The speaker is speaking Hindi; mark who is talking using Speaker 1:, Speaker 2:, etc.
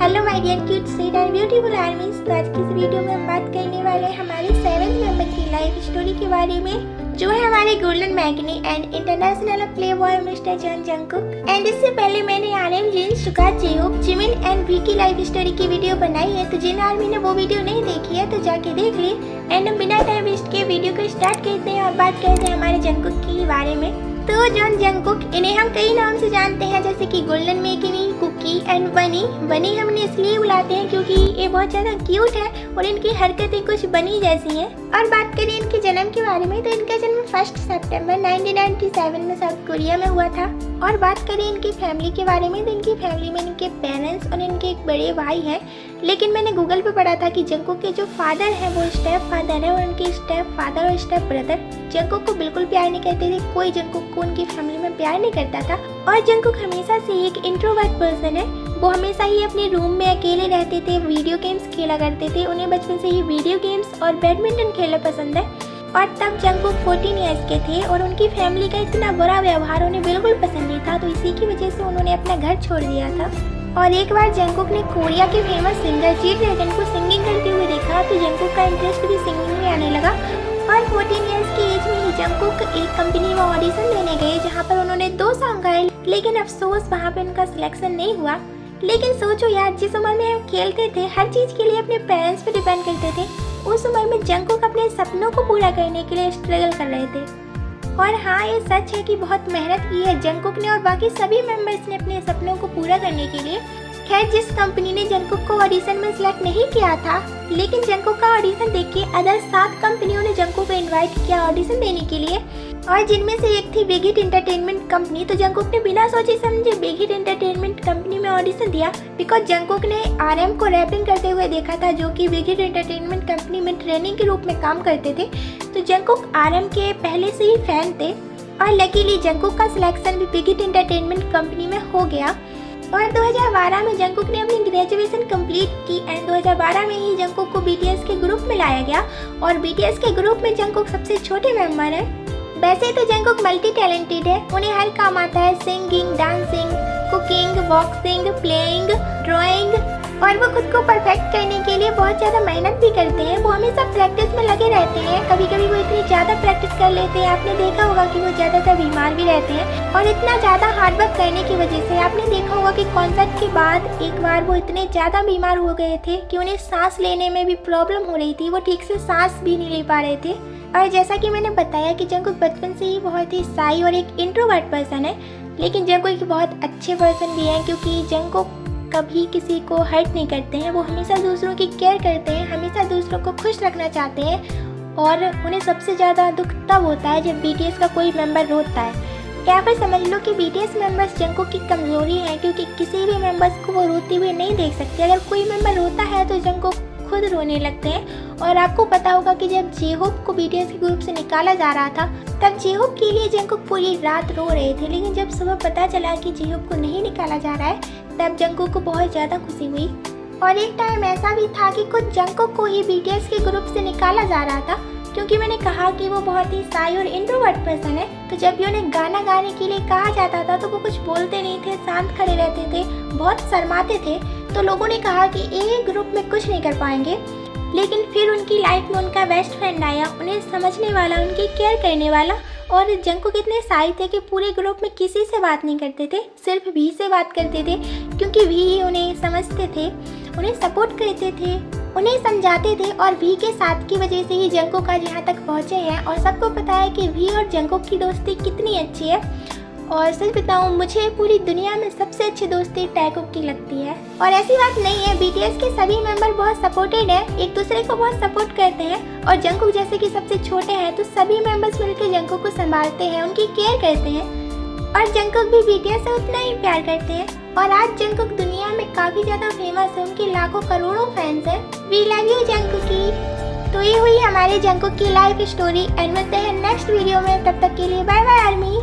Speaker 1: Hello my dear cute sweet and beautiful armies. तो आज की इस वीडियो में हम बात करने वाले हैं हमारे 7th मेंबर की लाइफ स्टोरी के बारे में, जो है हमारे गोल्डन मैगनी and international playboy mister Jeon Jungkook. And इससे पहले मैंने RM Jin, Suga, J Hope, Jimin and V की लाइफ स्टोरी की वीडियो बनाई है, तो जिन आर्मी ने वो वीडियो नहीं देखी है तो जाके देख ले। एंड हम बिना टाइम वेस्ट के वीडियो को स्टार्ट करते हैं और बात करते हैं हमारे जंगकुक के बारे में। तो जॉन जंगकुक, इन्हें हम कई नाम से जानते हैं, जैसे कि गोल्डन मैगनी, कुकी एंड बनी। बनी हमने इसलिए बुलाते हैं क्योंकि ये बहुत ज़्यादा क्यूट है और इनकी हरकतें कुछ बनी जैसी हैं। और बात करें इनके जन्म के बारे में, तो इनका जन्म 1 सितंबर 1997 में साउथ कोरिया में हुआ था। और बात करें इनकी फैमिली के बारे में, तो इनकी फैमिली में इनके पेरेंट्स और इनके एक बड़े भाई हैं। लेकिन मैंने गूगल पे पढ़ा था कि जंगकुक के जो फादर हैं वो स्टेप फादर है और उनके स्टेप फादर और स्टेप ब्रदर जंगकुक को बिल्कुल प्यार नहीं करते थे। कोई जंगकुक को उनकी फैमिली में प्यार नहीं करता था। और जंगकुक हमेशा से एक इंट्रोवर्ट पर्सन है। वो हमेशा ही अपने रूम में अकेले रहते थे, वीडियो गेम्स खेला करते थे। उन्हें बचपन से ही वीडियो गेम्स और बैडमिंटन खेलना पसंद है। और तब जंगकुक 14 ईयर्स के थे और उनकी फैमिली का इतना बुरा व्यवहार उन्हें बिल्कुल पसंद नहीं था, तो इसी की वजह से उन्होंने अपना घर छोड़ दिया था। और एक बार जंगकुक ने कोरिया के फेमस सिंगर जी-ड्रैगन को सिंगिंग करते हुए देखा, तो जंगकुक का इंटरेस्ट भी सिंगिंग में आने लगा। और 14 ईयर्स की एज में ही जंगकुक एक कंपनी में ऑडिशन देने गए, जहाँ पर उन्होंने 2 सॉन्ग गाए, लेकिन अफसोस वहाँ पे उनका सिलेक्शन नहीं हुआ। लेकिन सोचो यार, जिस उम्र में हम खेलते थे, हर चीज़ के लिए अपने पेरेंट्स पे डिपेंड करते थे, उस उम्र में जंगकुक अपने सपनों को पूरा करने के लिए स्ट्रगल कर रहे थे। और हाँ, ये सच है कि बहुत मेहनत की है जंगकुक ने और बाकी सभी मेंबर्स ने अपने सपनों को पूरा करने के लिए। खैर, जिस कंपनी ने जंगकुक को ऑडिशन में सिलेक्ट नहीं किया था, लेकिन जंगकुक का ऑडिशन देख के अदर 7 कंपनियों ने जंगकुक को इनवाइट किया ऑडिशन देने के लिए, और जिनमें से एक थी बिग हिट एंटरटेनमेंट कंपनी। तो जंगकुक ने बिना सोचे समझे बिग हिट एंटरटेनमेंट कंपनी में ऑडिशन दिया, बिकॉज जंगकुक ने RM को रैपिंग करते हुए देखा था, जो कि बिग हिट एंटरटेनमेंट कंपनी में ट्रेनिंग के रूप में काम करते थे। तो जंगकुक RM के पहले से ही फैन थे और लकीली जंगकुक का सिलेक्शन भी बिग हिट एंटरटेनमेंट कंपनी में हो गया। और 2012 में जंगकुक ने अपनी ग्रेजुएशन कंप्लीट की एंड 2012 में ही जंगकुक को BTS के ग्रुप में लाया गया। और BTS के ग्रुप में जंगकुक सबसे छोटे मेंबर हैं। वैसे तो जंगकुक मल्टी टैलेंटेड है, उन्हें हर काम आता है, singing, dancing, cooking, boxing, playing, drawing, और वो खुद को परफेक्ट करने के लिए बहुत ज़्यादा मेहनत भी करते हैं। वो हमेशा प्रैक्टिस में लगे रहते हैं। कभी कभी वो इतनी ज़्यादा प्रैक्टिस कर लेते हैं, आपने देखा होगा कि वो ज़्यादातर बीमार भी रहते हैं। और इतना ज़्यादा हार्डवर्क करने की वजह से आपने देखा होगा कि कॉन्सर्ट के बाद एक बार वो इतने ज़्यादा बीमार हो गए थे कि उन्हें सांस लेने में भी प्रॉब्लम हो रही थी, वो ठीक से सांस भी नहीं ले पा रहे थे। और जैसा कि मैंने बताया कि जंगकुक बचपन से ही बहुत ही शाई और एक इंट्रोवर्ट पर्सन है, लेकिन जंगकुक एक बहुत अच्छे पर्सन भी हैं, क्योंकि जंगकुक कभी किसी को हर्ट नहीं करते हैं। वो हमेशा दूसरों की केयर करते हैं, हमेशा दूसरों को खुश रखना चाहते हैं। और उन्हें सबसे ज़्यादा दुख तब होता है जब BTS का कोई मेंबर रोता है। या फिर समझ लो कि BTS मेंबर्स जंगकुक की कमज़ोरी है, क्योंकि किसी भी मेंबर्स को वो रोते हुए नहीं देख सकते। अगर कोई मेंबर रोता है तो जंगकुक खुद रोने लगते हैं। और आपको पता होगा कि जब जेहोक को BTS के ग्रुप से निकाला जा रहा था, तब जेहोक के लिए जंगकुक पूरी रात रो रहे थे। लेकिन जब सुबह पता चला कि जेहोक को नहीं निकाला जा रहा है, तब जंगकुक को बहुत ज़्यादा खुशी हुई। और एक टाइम ऐसा भी था कि खुद जंगकुक को ही BTS के ग्रुप से निकाला जा रहा था, क्योंकि मैंने कहा कि वो बहुत ही शाई और इंट्रोवर्ट पर्सन है। तो जब भी उन्हें गाना गाने के लिए कहा जाता था तो वो कुछ बोलते नहीं थे, शांत खड़े रहते थे, बहुत शर्माते थे। तो लोगों ने कहा कि ये ग्रुप में कुछ नहीं कर पाएंगे। लेकिन फिर उनकी लाइफ में उनका बेस्ट फ्रेंड आया, उन्हें समझने वाला, उनकी केयर करने वाला। और जंगकुक इतने शाई थे कि पूरे ग्रुप में किसी से बात नहीं करते थे, सिर्फ वी से बात करते थे, क्योंकि वी ही उन्हें समझते थे, उन्हें सपोर्ट करते थे, उन्हें समझाते थे। और वी के साथ की वजह से ही जंगकुक आज यहाँ तक पहुँचे हैं। और सबको पता है कि वी और जंगकुक की दोस्ती कितनी अच्छी है। और सच बताऊँ, मुझे पूरी दुनिया में सबसे अच्छी दोस्ती टैकुक की लगती है। और ऐसी बात नहीं है, BTS के सभी मेंबर बहुत सपोर्टेड हैं, एक दूसरे को बहुत सपोर्ट करते हैं। और जंगकुक जैसे कि सबसे छोटे हैं, तो सभी मेंबर्स मिलकर जंगकुक को संभालते हैं, उनकी केयर करते हैं। और जंगकुक भी BTS से उतना ही प्यार करते हैं। और आज जंगकुक दुनिया में काफ़ी ज़्यादा फेमस है, उनके लाखों करोड़ों फैंस हैं। We love you Jungkookie. तो ये हुई हमारे जंगकुक की लाइफ स्टोरी। एंड मिलते हैं नेक्स्ट वीडियो में, तब तक के लिए बाय बाय आर्मी।